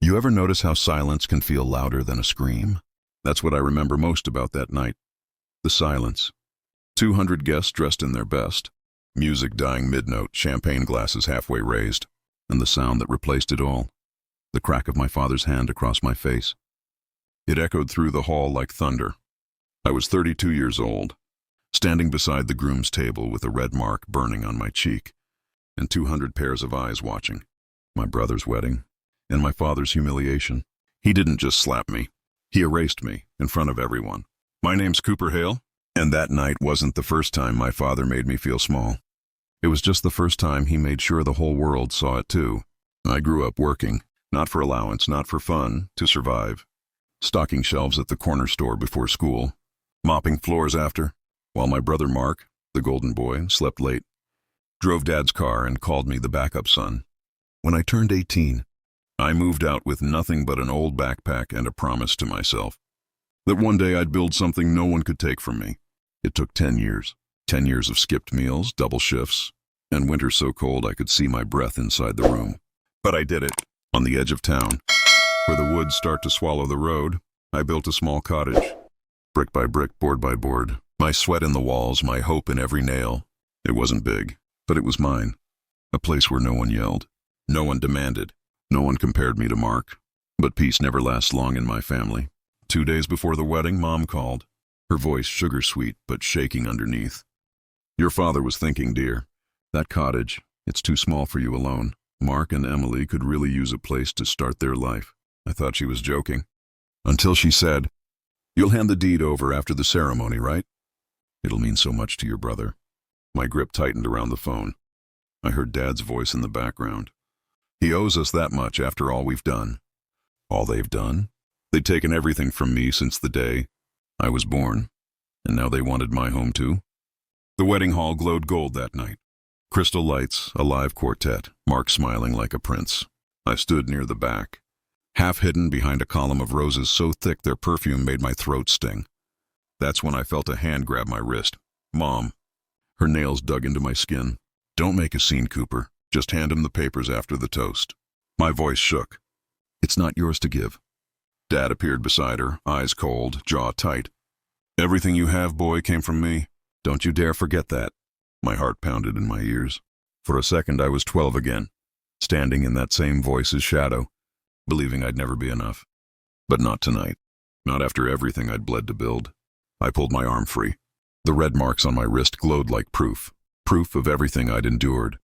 You ever notice how silence can feel louder than a scream? That's what I remember most about that night. The silence. 200 guests dressed in their best. Music dying mid-note, champagne glasses halfway raised. And the sound that replaced it all. The crack of my father's hand across my face. It echoed through the hall like thunder. I was 32 years old, standing beside the groom's table with a red mark burning on my cheek, and 200 pairs of eyes watching. My brother's wedding, and my father's humiliation. He didn't just slap me. He erased me in front of everyone. My name's Cooper Hale, and that night wasn't the first time my father made me feel small. It was just the first time he made sure the whole world saw it too. I grew up working, not for allowance, not for fun, to survive. Stocking shelves at the corner store before school, mopping floors after, while my brother Mark, the golden boy, slept late, drove Dad's car and called me the backup son. When I turned 18, I moved out with nothing but an old backpack and a promise to myself that one day I'd build something no one could take from me. It took 10 years. 10 years of skipped meals, double shifts, and winter so cold I could see my breath inside the room. But I did it. On the edge of town, where the woods start to swallow the road, I built a small cottage. Brick by brick, board by board. My sweat in the walls, my hope in every nail. It wasn't big, but it was mine. A place where no one yelled. No one demanded. No one compared me to Mark. But peace never lasts long in my family. 2 days before the wedding, Mom called. Her voice sugar-sweet, but shaking underneath. Your father was thinking, dear. That cottage, it's too small for you alone. Mark and Emily could really use a place to start their life. I thought she was joking. Until she said, you'll hand the deed over after the ceremony, right? It'll mean so much to your brother. My grip tightened around the phone. I heard Dad's voice in the background. He owes us that much after all we've done. All they've done? They'd taken everything from me since the day I was born, and now they wanted my home too. The wedding hall glowed gold that night. Crystal lights, a live quartet, Mark smiling like a prince. I stood near the back, half hidden behind a column of roses so thick their perfume made my throat sting. That's when I felt a hand grab my wrist. Mom. Her nails dug into my skin. Don't make a scene, Cooper. Just hand him the papers after the toast. My voice shook. It's not yours to give. Dad appeared beside her, eyes cold, jaw tight. Everything you have, boy, came from me. Don't you dare forget that. My heart pounded in my ears. For a second I was 12 again, standing in that same voice's shadow, believing I'd never be enough. But not tonight. Not after everything I'd bled to build. I pulled my arm free. The red marks on my wrist glowed like proof of everything I'd endured.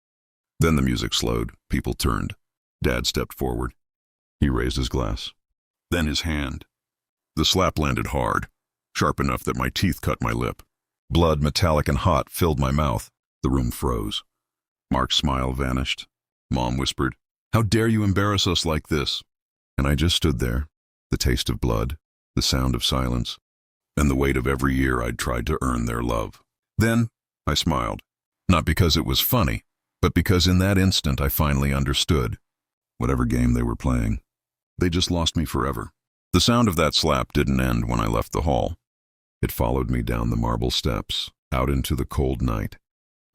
Then the music slowed. People turned. Dad stepped forward. He raised his glass. Then his hand. The slap landed hard, sharp enough that my teeth cut my lip. Blood, metallic and hot, filled my mouth. The room froze. Mark's smile vanished. Mom whispered, "How dare you embarrass us like this?" And I just stood there, the taste of blood, the sound of silence, and the weight of every year I'd tried to earn their love. Then I smiled, not because it was funny, but because in that instant I finally understood. Whatever game they were playing, they just lost me forever. The sound of that slap didn't end when I left the hall. It followed me down the marble steps, out into the cold night,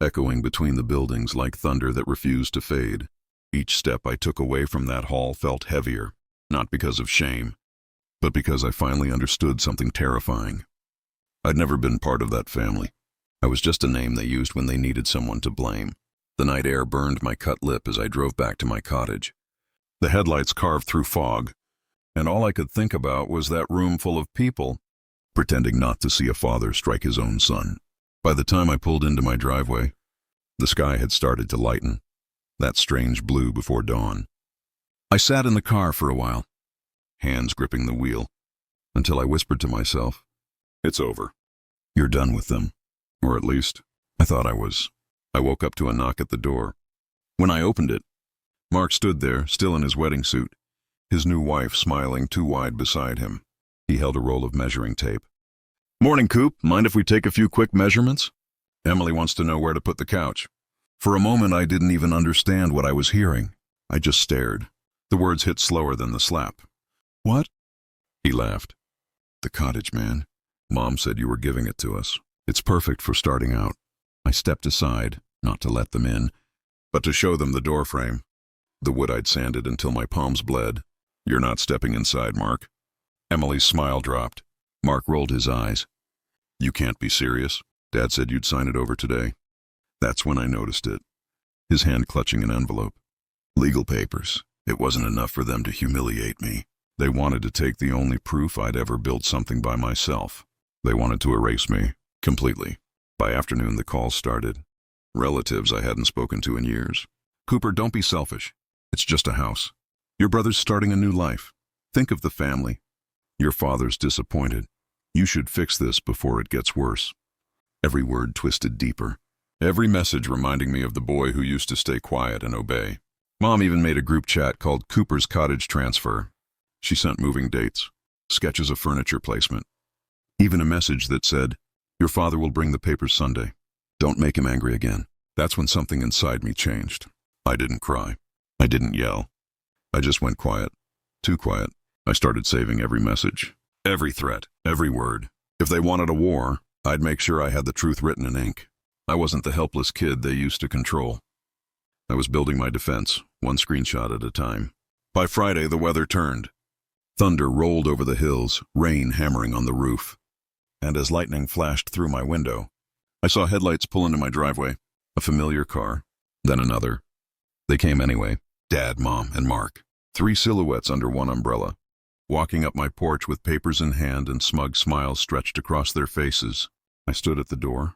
echoing between the buildings like thunder that refused to fade. Each step I took away from that hall felt heavier, not because of shame, but because I finally understood something terrifying. I'd never been part of that family. I was just a name they used when they needed someone to blame. The night air burned my cut lip as I drove back to my cottage. The headlights carved through fog, and all I could think about was that room full of people, pretending not to see a father strike his own son. By the time I pulled into my driveway, the sky had started to lighten, that strange blue before dawn. I sat in the car for a while, hands gripping the wheel, until I whispered to myself, "It's over. You're done with them." Or at least, I thought I was. I woke up to a knock at the door. When I opened it, Mark stood there, still in his wedding suit, his new wife smiling too wide beside him. He held a roll of measuring tape. "Morning, Coop. Mind if we take a few quick measurements? Emily wants to know where to put the couch." For a moment, I didn't even understand what I was hearing. I just stared. The words hit slower than the slap. "What?" He laughed. "The cottage, man. Mom said you were giving it to us. It's perfect for starting out." I stepped aside, not to let them in, but to show them the doorframe, the wood I'd sanded until my palms bled, You're not stepping inside, Mark. Emily's smile dropped. Mark rolled his eyes. You can't be serious. Dad said you'd sign it over today. That's when I noticed it. His hand clutching an envelope. Legal papers. It wasn't enough for them to humiliate me. They wanted to take the only proof I'd ever built something by myself. They wanted to erase me, completely. By afternoon, the calls started. Relatives I hadn't spoken to in years. Cooper, don't be selfish. It's just a house. Your brother's starting a new life. Think of the family. Your father's disappointed. You should fix this before it gets worse. Every word twisted deeper. Every message reminding me of the boy who used to stay quiet and obey. Mom even made a group chat called Cooper's Cottage Transfer. She sent moving dates, sketches of furniture placement, even a message that said, your father will bring the papers Sunday. Don't make him angry again. That's when something inside me changed. I didn't cry. I didn't yell. I just went quiet. Too quiet. I started saving every message, every threat, every word. If they wanted a war, I'd make sure I had the truth written in ink. I wasn't the helpless kid they used to control. I was building my defense, one screenshot at a time. By Friday, the weather turned. Thunder rolled over the hills, rain hammering on the roof. And as lightning flashed through my window, I saw headlights pull into my driveway, a familiar car, then another. They came anyway, Dad, Mom, and Mark, 3 silhouettes under one umbrella, walking up my porch with papers in hand and smug smiles stretched across their faces. I stood at the door,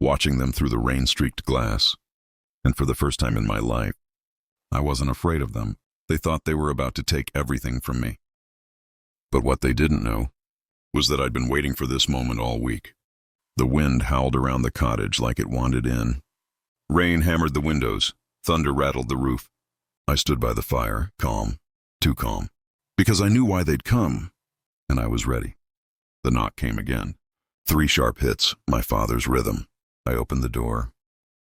watching them through the rain-streaked glass, and for the first time in my life, I wasn't afraid of them. They thought they were about to take everything from me. But what they didn't know was that I'd been waiting for this moment all week. The wind howled around the cottage like it wanted in. Rain hammered the windows, thunder rattled the roof. I stood by the fire, calm, too calm, because I knew why they'd come, and I was ready. The knock came again. 3 sharp hits, my father's rhythm. I opened the door.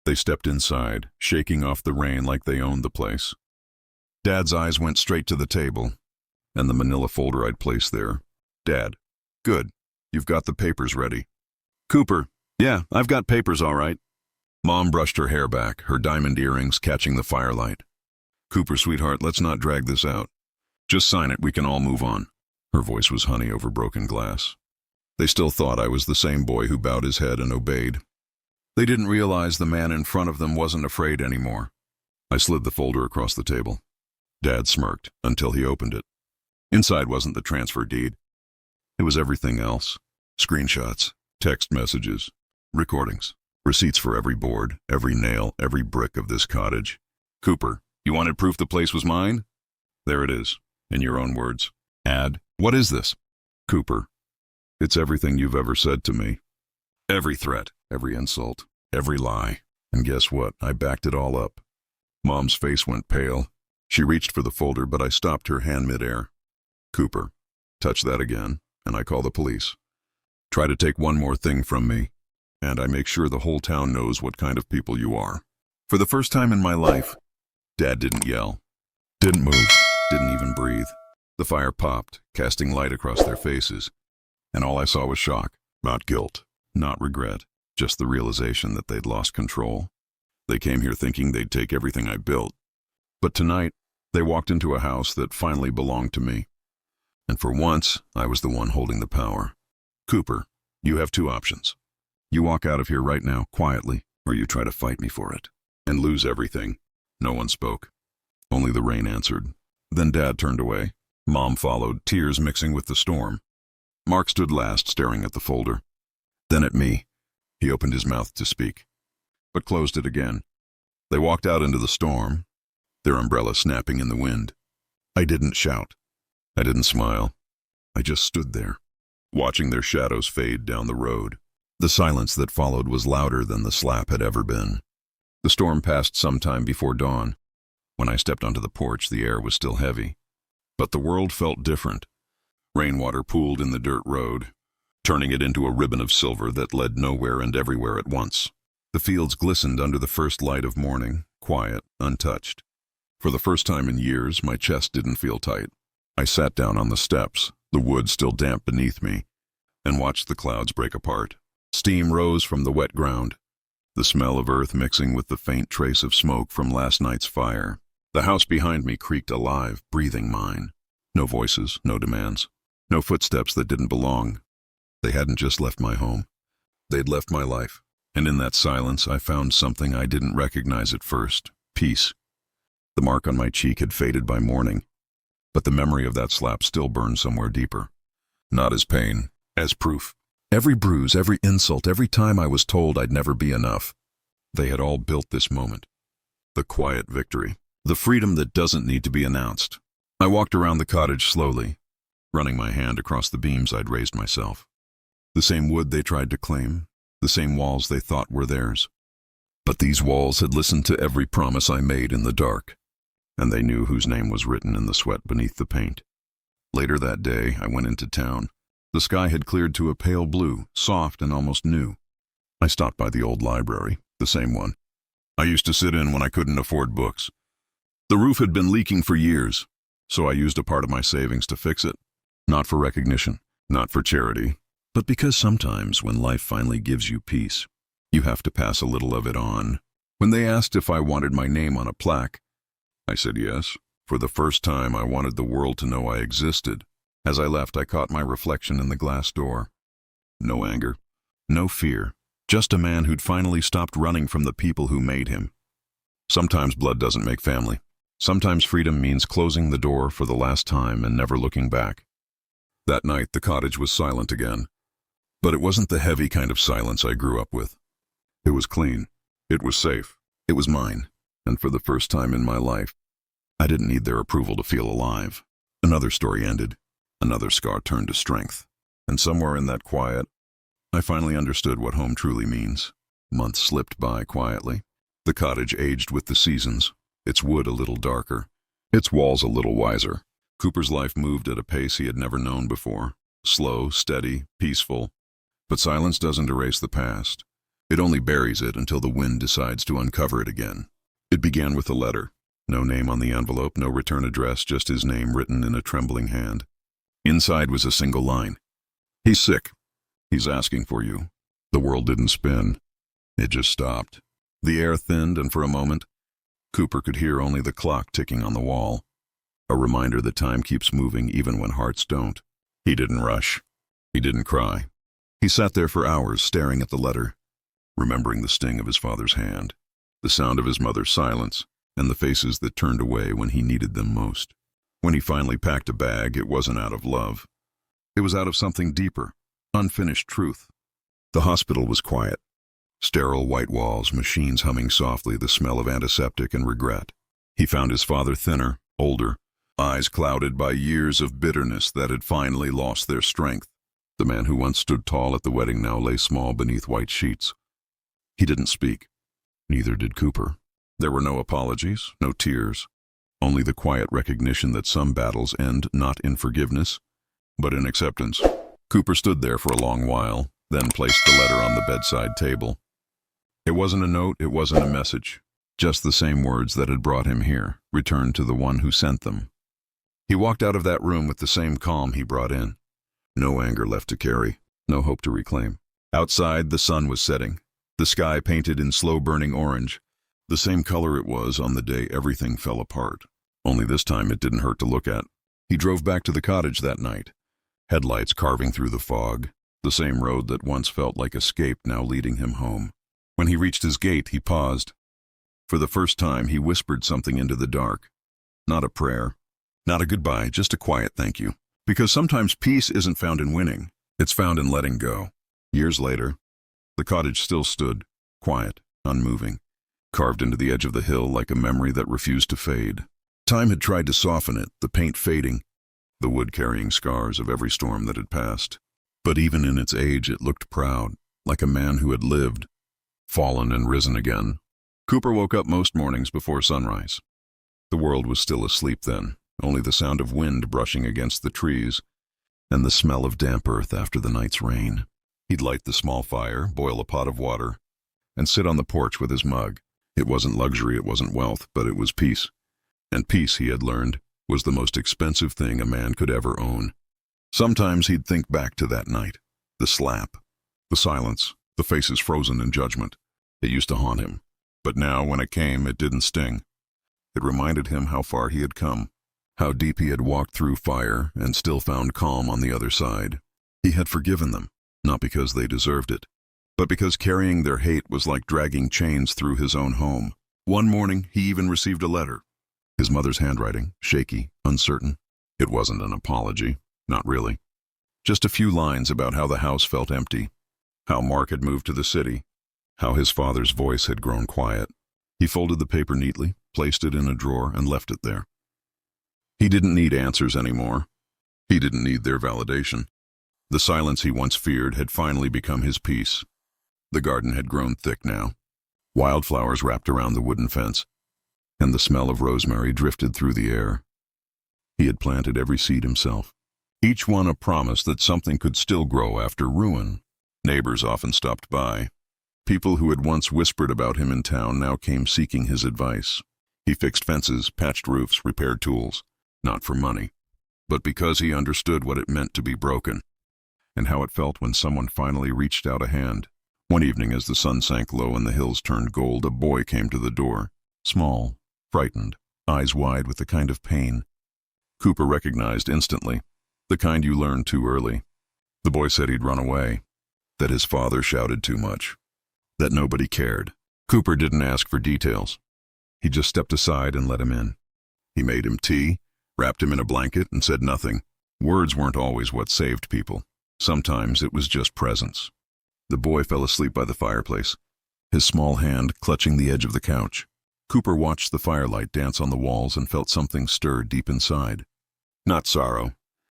They stepped inside, shaking off the rain like they owned the place. Dad's eyes went straight to the table, and the manila folder I'd placed there. Dad, good. You've got the papers ready. Cooper, yeah, I've got papers all right. Mom brushed her hair back, her diamond earrings catching the firelight. Cooper, sweetheart, let's not drag this out. Just sign it, we can all move on. Her voice was honey over broken glass. They still thought I was the same boy who bowed his head and obeyed. They didn't realize the man in front of them wasn't afraid anymore. I slid the folder across the table. Dad smirked until he opened it. Inside wasn't the transfer deed. It was everything else. Screenshots, text messages, recordings, receipts for every board, every nail, every brick of this cottage. Cooper, you wanted proof the place was mine? There it is, in your own words. Add, what is this? Cooper, it's everything you've ever said to me. Every threat, every insult, every lie. And guess what? I backed it all up. Mom's face went pale. She reached for the folder, but I stopped her hand midair. Cooper, touch that again, and I call the police. Try to take one more thing from me, and I make sure the whole town knows what kind of people you are. For the first time in my life, Dad didn't yell, didn't move, didn't even breathe. The fire popped, casting light across their faces, and all I saw was shock, not guilt, not regret, just the realization that they'd lost control. They came here thinking they'd take everything I built. But tonight, they walked into a house that finally belonged to me. And for once, I was the one holding the power. Cooper, you have 2 options. You walk out of here right now, quietly, or you try to fight me for it, and lose everything. No one spoke. Only the rain answered. Then Dad turned away. Mom followed, tears mixing with the storm. Mark stood last, staring at the folder. Then at me. He opened his mouth to speak, but closed it again. They walked out into the storm, their umbrella snapping in the wind. I didn't shout. I didn't smile. I just stood there, watching their shadows fade down the road. The silence that followed was louder than the slap had ever been. The storm passed sometime before dawn. When I stepped onto the porch, the air was still heavy. But the world felt different. Rainwater pooled in the dirt road, turning it into a ribbon of silver that led nowhere and everywhere at once. The fields glistened under the first light of morning, quiet, untouched. For the first time in years, my chest didn't feel tight. I sat down on the steps, the wood still damp beneath me, and watched the clouds break apart. Steam rose from the wet ground, the smell of earth mixing with the faint trace of smoke from last night's fire. The house behind me creaked alive, breathing mine. No voices, no demands, no footsteps that didn't belong. They hadn't just left my home. They'd left my life. And in that silence, I found something I didn't recognize at first: peace. The mark on my cheek had faded by morning, but the memory of that slap still burned somewhere deeper. Not as pain, as proof. Every bruise, every insult, every time I was told I'd never be enough. They had all built this moment. The quiet victory. The freedom that doesn't need to be announced. I walked around the cottage slowly, running my hand across the beams I'd raised myself. The same wood they tried to claim, the same walls they thought were theirs. But these walls had listened to every promise I made in the dark, and they knew whose name was written in the sweat beneath the paint. Later that day, I went into town. The sky had cleared to a pale blue, soft and almost new. I stopped by the old library, the same one I used to sit in when I couldn't afford books. The roof had been leaking for years, so I used a part of my savings to fix it. Not for recognition, not for charity, but because sometimes when life finally gives you peace, you have to pass a little of it on. When they asked if I wanted my name on a plaque, I said yes. For the first time, I wanted the world to know I existed. As I left, I caught my reflection in the glass door. No anger, no fear, just a man who'd finally stopped running from the people who made him. Sometimes blood doesn't make family. Sometimes freedom means closing the door for the last time and never looking back. That night, the cottage was silent again. But it wasn't the heavy kind of silence I grew up with. It was clean. It was safe. It was mine. And for the first time in my life, I didn't need their approval to feel alive. Another story ended. Another scar turned to strength. And somewhere in that quiet, I finally understood what home truly means. Months slipped by quietly. The cottage aged with the seasons, its wood a little darker, its walls a little wiser. Cooper's life moved at a pace he had never known before. Slow, steady, peaceful. But silence doesn't erase the past. It only buries it until the wind decides to uncover it again. It began with a letter. No name on the envelope, no return address, just his name written in a trembling hand. Inside was a single line. "He's sick. He's asking for you." The world didn't spin. It just stopped. The air thinned, and for a moment, Cooper could hear only the clock ticking on the wall. A reminder that time keeps moving even when hearts don't. He didn't rush. He didn't cry. He sat there for hours staring at the letter, remembering the sting of his father's hand, the sound of his mother's silence, and the faces that turned away when he needed them most. When he finally packed a bag, it wasn't out of love. It was out of something deeper, unfinished truth. The hospital was quiet. Sterile white walls, machines humming softly, the smell of antiseptic and regret. He found his father thinner, older, eyes clouded by years of bitterness that had finally lost their strength. The man who once stood tall at the wedding now lay small beneath white sheets. He didn't speak. Neither did Cooper. There were no apologies, no tears, only the quiet recognition that some battles end not in forgiveness, but in acceptance. Cooper stood there for a long while, then placed the letter on the bedside table. It wasn't a note, it wasn't a message, just the same words that had brought him here, returned to the one who sent them. He walked out of that room with the same calm he brought in. No anger left to carry, no hope to reclaim. Outside, the sun was setting, the sky painted in slow-burning orange, the same color it was on the day everything fell apart. Only this time it didn't hurt to look at. He drove back to the cottage that night, headlights carving through the fog, the same road that once felt like escape now leading him home. When he reached his gate, he paused. For the first time, he whispered something into the dark. Not a prayer, not a goodbye, just a quiet thank you. Because sometimes peace isn't found in winning, it's found in letting go. Years later, the cottage still stood, quiet, unmoving, carved into the edge of the hill like a memory that refused to fade. Time had tried to soften it, the paint fading, the wood carrying scars of every storm that had passed. But even in its age, it looked proud, like a man who had lived, fallen and risen again. Cooper woke up most mornings before sunrise. The world was still asleep then, only the sound of wind brushing against the trees and the smell of damp earth after the night's rain. He'd light the small fire, boil a pot of water, and sit on the porch with his mug. It wasn't luxury, it wasn't wealth, but it was peace. And peace, he had learned, was the most expensive thing a man could ever own. Sometimes he'd think back to that night, the slap, the silence, the faces frozen in judgment. It used to haunt him. But now, when it came, it didn't sting. It reminded him how far he had come, how deep he had walked through fire and still found calm on the other side. He had forgiven them, not because they deserved it, but because carrying their hate was like dragging chains through his own home. One morning, he even received a letter. His mother's handwriting, shaky, uncertain. It wasn't an apology, not really. Just a few lines about how the house felt empty, how Mark had moved to the city, how his father's voice had grown quiet. He folded the paper neatly, placed it in a drawer, and left it there. He didn't need answers anymore. He didn't need their validation. The silence he once feared had finally become his peace. The garden had grown thick now. Wildflowers wrapped around the wooden fence, and the smell of rosemary drifted through the air. He had planted every seed himself, each one a promise that something could still grow after ruin. Neighbors often stopped by. People who had once whispered about him in town now came seeking his advice. He fixed fences, patched roofs, repaired tools, not for money, but because he understood what it meant to be broken, and how it felt when someone finally reached out a hand. One evening, as the sun sank low and the hills turned gold, a boy came to the door, small, frightened, eyes wide with the kind of pain Cooper recognized instantly, the kind you learn too early. The boy said he'd run away, that his father shouted too much, that nobody cared. Cooper didn't ask for details. He just stepped aside and let him in. He made him tea, wrapped him in a blanket, and said nothing. Words weren't always what saved people. Sometimes it was just presence. The boy fell asleep by the fireplace, his small hand clutching the edge of the couch. Cooper watched the firelight dance on the walls and felt something stir deep inside. Not sorrow,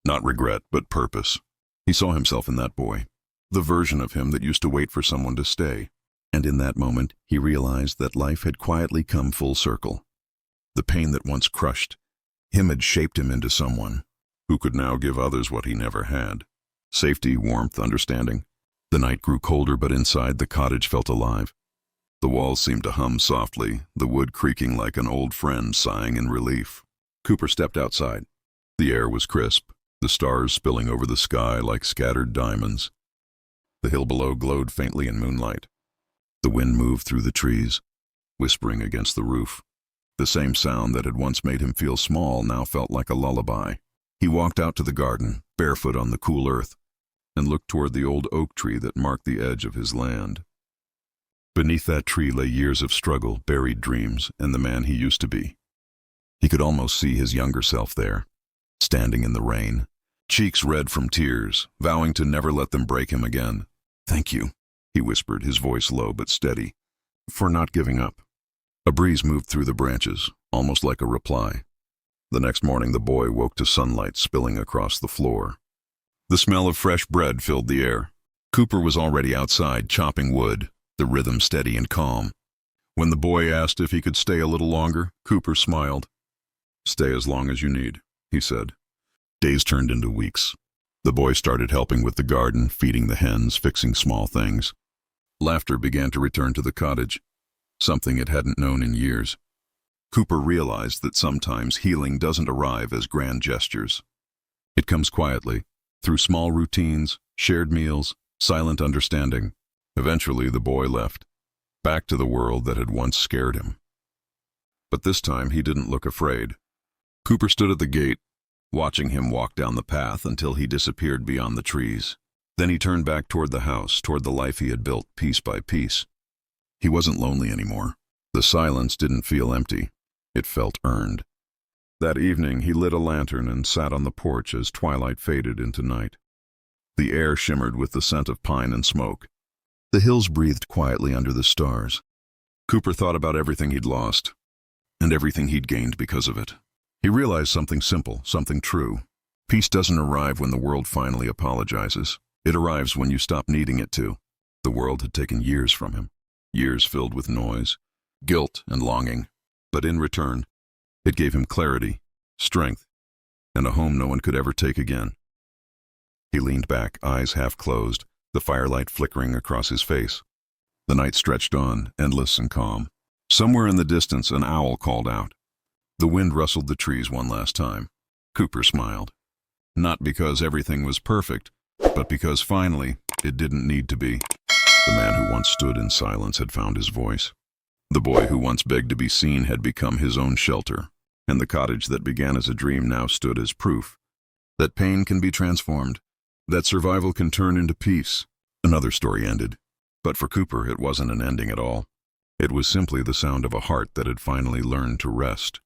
not regret, but purpose. He saw himself in that boy, the version of him that used to wait for someone to stay. And in that moment, he realized that life had quietly come full circle. The pain that once crushed him had shaped him into someone who could now give others what he never had. Safety, warmth, understanding. The night grew colder, but inside the cottage felt alive. The walls seemed to hum softly, the wood creaking like an old friend sighing in relief. Cooper stepped outside. The air was crisp, the stars spilling over the sky like scattered diamonds. The hill below glowed faintly in moonlight. The wind moved through the trees, whispering against the roof. The same sound that had once made him feel small now felt like a lullaby. He walked out to the garden, barefoot on the cool earth, and looked toward the old oak tree that marked the edge of his land. Beneath that tree lay years of struggle, buried dreams, and the man he used to be. He could almost see his younger self there, standing in the rain, cheeks red from tears, vowing to never let them break him again. "Thank you," he whispered, his voice low but steady, "for not giving up." A breeze moved through the branches, almost like a reply. The next morning the boy woke to sunlight spilling across the floor. The smell of fresh bread filled the air. Cooper was already outside, chopping wood, the rhythm steady and calm. When the boy asked if he could stay a little longer, Cooper smiled. "Stay as long as you need," he said. Days turned into weeks. The boy started helping with the garden, feeding the hens, fixing small things. Laughter began to return to the cottage, something it hadn't known in years. Cooper realized that sometimes healing doesn't arrive as grand gestures. It comes quietly, through small routines, shared meals, silent understanding. Eventually the boy left, back to the world that had once scared him. But this time he didn't look afraid. Cooper stood at the gate, watching him walk down the path until he disappeared beyond the trees. Then he turned back toward the house, toward the life he had built piece by piece. He wasn't lonely anymore. The silence didn't feel empty. It felt earned. That evening he lit a lantern and sat on the porch as twilight faded into night. The air shimmered with the scent of pine and smoke. The hills breathed quietly under the stars. Cooper thought about everything he'd lost, and everything he'd gained because of it. He realized something simple, something true. Peace doesn't arrive when the world finally apologizes. It arrives when you stop needing it to. The world had taken years from him, years filled with noise, guilt, and longing. But in return, it gave him clarity, strength, and a home no one could ever take again. He leaned back, eyes half closed, the firelight flickering across his face. The night stretched on, endless and calm. Somewhere in the distance, an owl called out. The wind rustled the trees one last time. Cooper smiled. Not because everything was perfect, but because finally, it didn't need to be. The man who once stood in silence had found his voice. The boy who once begged to be seen had become his own shelter, And the cottage that began as a dream now stood as proof that pain can be transformed, that survival can turn into peace. Another story ended. But for Cooper, it wasn't an ending at all. It was simply the sound of a heart that had finally learned to rest.